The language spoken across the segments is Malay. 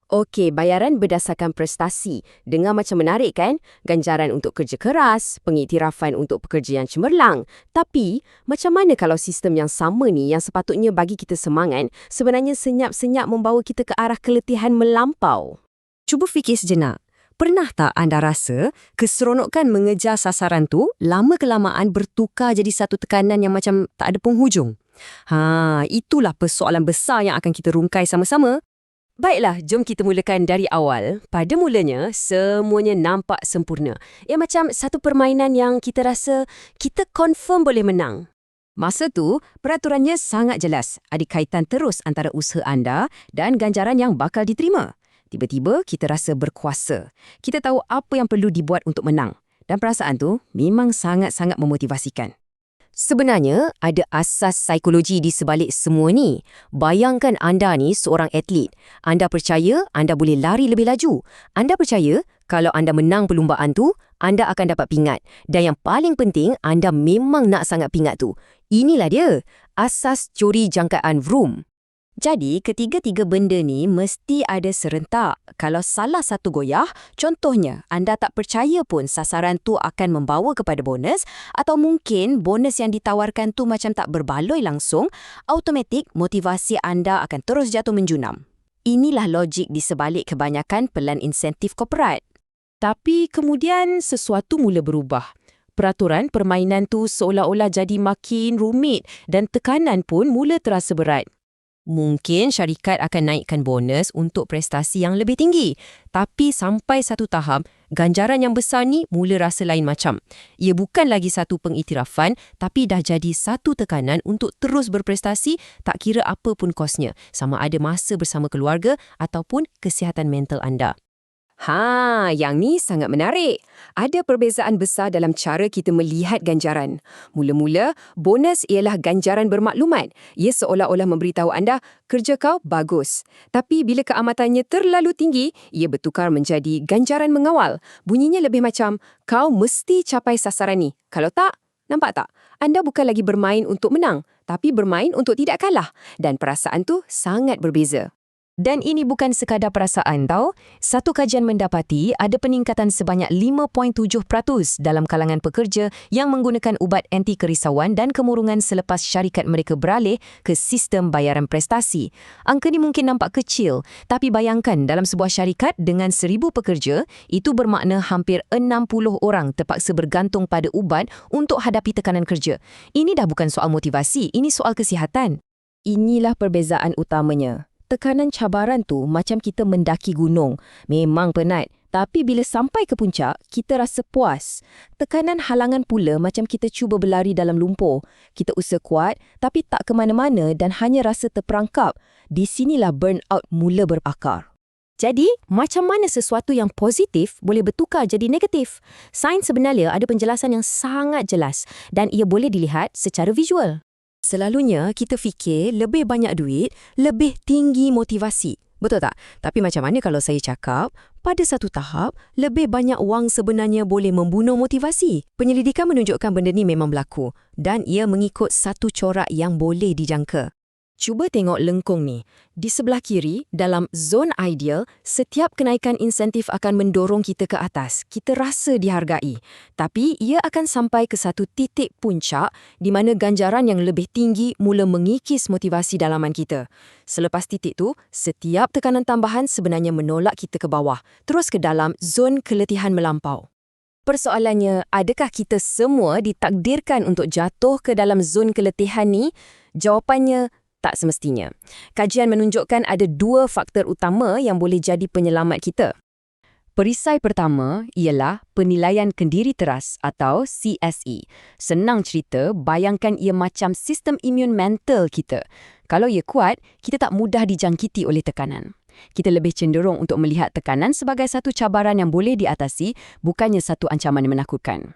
Okey, bayaran berdasarkan prestasi. Dengar macam menarik kan? Ganjaran untuk kerja keras, pengiktirafan untuk pekerja yang cemerlang. Tapi, macam mana kalau sistem yang sama ni yang sepatutnya bagi kita semangat, sebenarnya senyap-senyap membawa kita ke arah keletihan melampau? Cuba fikir sejenak. Pernah tak anda rasa keseronokan mengejar sasaran tu lama-kelamaan bertukar jadi satu tekanan yang macam tak ada penghujung? Itulah persoalan besar yang akan kita rungkai sama-sama. Baiklah, jom kita mulakan dari awal. Pada mulanya, semuanya nampak sempurna. Ia macam satu permainan yang kita rasa kita confirm boleh menang. Masa tu, peraturannya sangat jelas. Ada kaitan terus antara usaha anda dan ganjaran yang bakal diterima. Tiba-tiba, kita rasa berkuasa. Kita tahu apa yang perlu dibuat untuk menang. Dan perasaan tu memang sangat-sangat memotivasikan. Sebenarnya, ada asas psikologi di sebalik semua ni. Bayangkan anda ni seorang atlet. Anda percaya anda boleh lari lebih laju. Anda percaya kalau anda menang perlumbaan tu, anda akan dapat pingat. Dan yang paling penting, anda memang nak sangat pingat tu. Inilah dia, asas teori jangkaan Vroom. Jadi, ketiga-tiga benda ni mesti ada serentak. Kalau salah satu goyah, contohnya anda tak percaya pun sasaran tu akan membawa kepada bonus atau mungkin bonus yang ditawarkan tu macam tak berbaloi langsung, automatik motivasi anda akan terus jatuh menjunam. Inilah logik di sebalik kebanyakan pelan insentif korporat. Tapi kemudian sesuatu mula berubah. Peraturan permainan tu seolah-olah jadi makin rumit dan tekanan pun mula terasa berat. Mungkin syarikat akan naikkan bonus untuk prestasi yang lebih tinggi. Tapi sampai satu tahap, ganjaran yang besar ni mula rasa lain macam. Ia bukan lagi satu pengiktirafan, tapi dah jadi satu tekanan untuk terus berprestasi, tak kira apa pun kosnya, sama ada masa bersama keluarga ataupun kesihatan mental anda. Yang ni sangat menarik. Ada perbezaan besar dalam cara kita melihat ganjaran. Mula-mula, bonus ialah ganjaran bermaklumat. Ia seolah-olah memberitahu anda, kerja kau bagus. Tapi bila keamatannya terlalu tinggi, ia bertukar menjadi ganjaran mengawal. Bunyinya lebih macam, kau mesti capai sasaran ni. Kalau tak, nampak tak? Anda bukan lagi bermain untuk menang, tapi bermain untuk tidak kalah. Dan perasaan tu sangat berbeza. Dan ini bukan sekadar perasaan tau. Satu kajian mendapati ada peningkatan sebanyak 5.7% dalam kalangan pekerja yang menggunakan ubat anti kerisauan dan kemurungan selepas syarikat mereka beralih ke sistem bayaran prestasi. Angka ni mungkin nampak kecil, tapi bayangkan dalam sebuah syarikat dengan 1,000 pekerja, itu bermakna hampir 60 orang terpaksa bergantung pada ubat untuk hadapi tekanan kerja. Ini dah bukan soal motivasi, ini soal kesihatan. Inilah perbezaan utamanya. Tekanan cabaran tu macam kita mendaki gunung. Memang penat. Tapi bila sampai ke puncak, kita rasa puas. Tekanan halangan pula macam kita cuba berlari dalam lumpur. Kita usaha kuat, tapi tak ke mana-mana dan hanya rasa terperangkap. Di sinilah burnout mula berakar. Jadi, macam mana sesuatu yang positif boleh bertukar jadi negatif? Sains sebenarnya ada penjelasan yang sangat jelas dan ia boleh dilihat secara visual. Selalunya kita fikir lebih banyak duit, lebih tinggi motivasi. Betul tak? Tapi macam mana kalau saya cakap, pada satu tahap, lebih banyak wang sebenarnya boleh membunuh motivasi? Penyelidikan menunjukkan benda ni memang berlaku dan ia mengikut satu corak yang boleh dijangka. Cuba tengok lengkung ni. Di sebelah kiri, dalam zon ideal, setiap kenaikan insentif akan mendorong kita ke atas. Kita rasa dihargai. Tapi ia akan sampai ke satu titik puncak di mana ganjaran yang lebih tinggi mula mengikis motivasi dalaman kita. Selepas titik tu, setiap tekanan tambahan sebenarnya menolak kita ke bawah, terus ke dalam zon keletihan melampau. Persoalannya, adakah kita semua ditakdirkan untuk jatuh ke dalam zon keletihan ni? Jawapannya, tak semestinya. Kajian menunjukkan ada 2 faktor utama yang boleh jadi penyelamat kita. Perisai pertama ialah penilaian kendiri teras atau CSE. Senang cerita, bayangkan ia macam sistem imun mental kita. Kalau ia kuat, kita tak mudah dijangkiti oleh tekanan. Kita lebih cenderung untuk melihat tekanan sebagai satu cabaran yang boleh diatasi, bukannya satu ancaman yang menakutkan.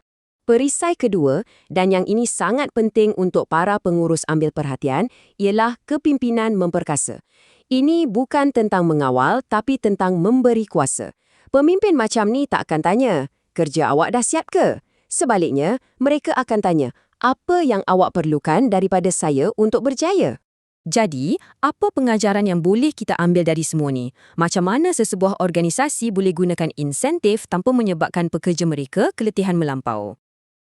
Perisai kedua, dan yang ini sangat penting untuk para pengurus ambil perhatian, ialah kepimpinan memperkasa. Ini bukan tentang mengawal, tapi tentang memberi kuasa. Pemimpin macam ni tak akan tanya, kerja awak dah siap ke? Sebaliknya, mereka akan tanya, apa yang awak perlukan daripada saya untuk berjaya? Jadi, apa pengajaran yang boleh kita ambil dari semua ni? Macam mana sesebuah organisasi boleh gunakan insentif tanpa menyebabkan pekerja mereka keletihan melampau?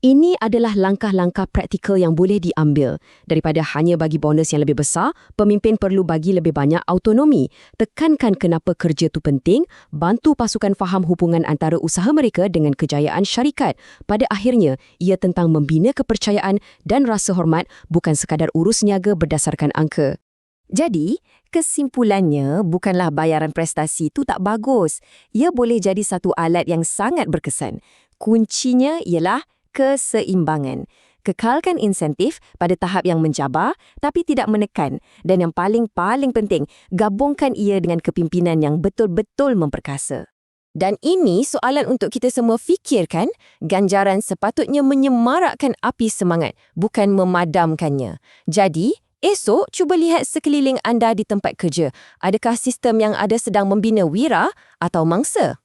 Ini adalah langkah-langkah praktikal yang boleh diambil. Daripada hanya bagi bonus yang lebih besar, pemimpin perlu bagi lebih banyak autonomi. Tekankan kenapa kerja itu penting, bantu pasukan faham hubungan antara usaha mereka dengan kejayaan syarikat. Pada akhirnya, ia tentang membina kepercayaan dan rasa hormat, bukan sekadar urus niaga berdasarkan angka. Jadi, kesimpulannya bukanlah bayaran prestasi itu tak bagus. Ia boleh jadi satu alat yang sangat berkesan. Kuncinya ialah keseimbangan. Kekalkan insentif pada tahap yang mencabar tapi tidak menekan. Dan yang paling penting, gabungkan ia dengan kepimpinan yang betul-betul memperkasa. Dan ini soalan untuk kita semua fikirkan. Ganjaran sepatutnya menyemarakkan api semangat, bukan memadamkannya. Jadi, esok cuba lihat sekeliling anda di tempat kerja. Adakah sistem yang ada sedang membina wira atau mangsa?